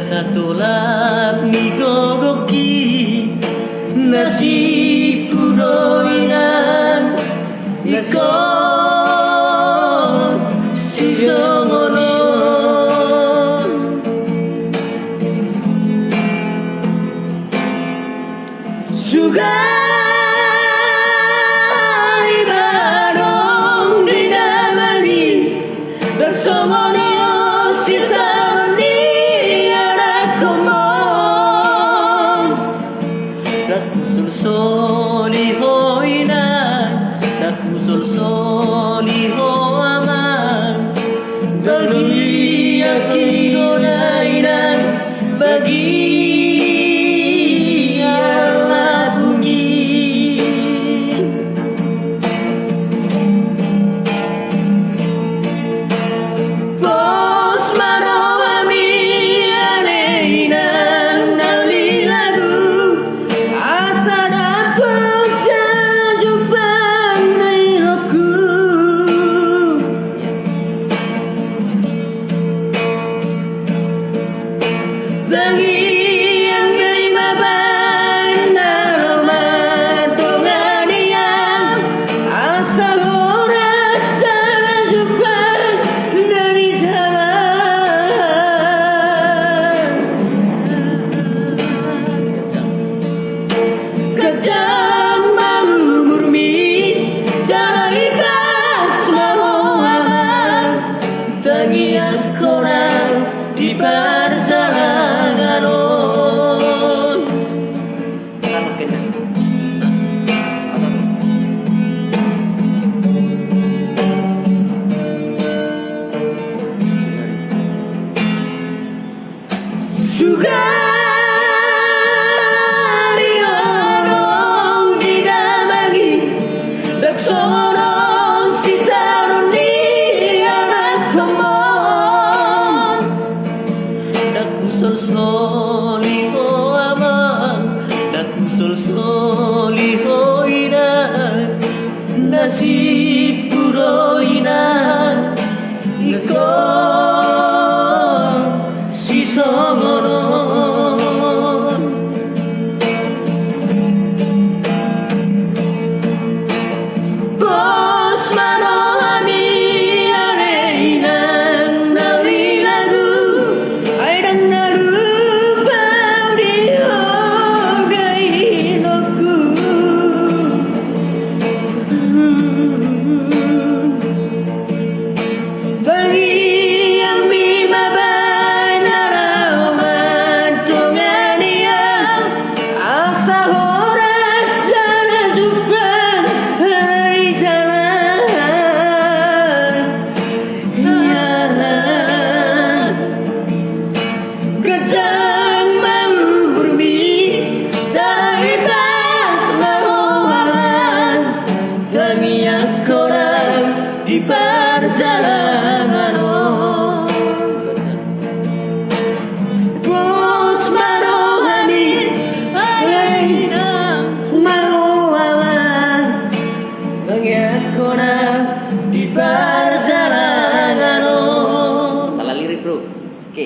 satulap ni gogoki nasib kuroinan ikon sisongonon sugai barong dinamani bersamanya sitani anak komon rakusul soliho inan rakusul soliho aman bagi yakinonainan bagi bagi yang menerima bandaroman pengadilan asal orang salah jumpa dari jalan kejam malu murni jalan ikhlas maruaman tangian korang di perjalanan Sugari odong dinamagi Daksonon sitaroni anak komon Dakusul soliho aman Dakusul soliho inan Nasib puro inan Ikon sisongonon di perjalanan bos marohani alaina marohalan bangyakona di perjalanan salah lirik bro oke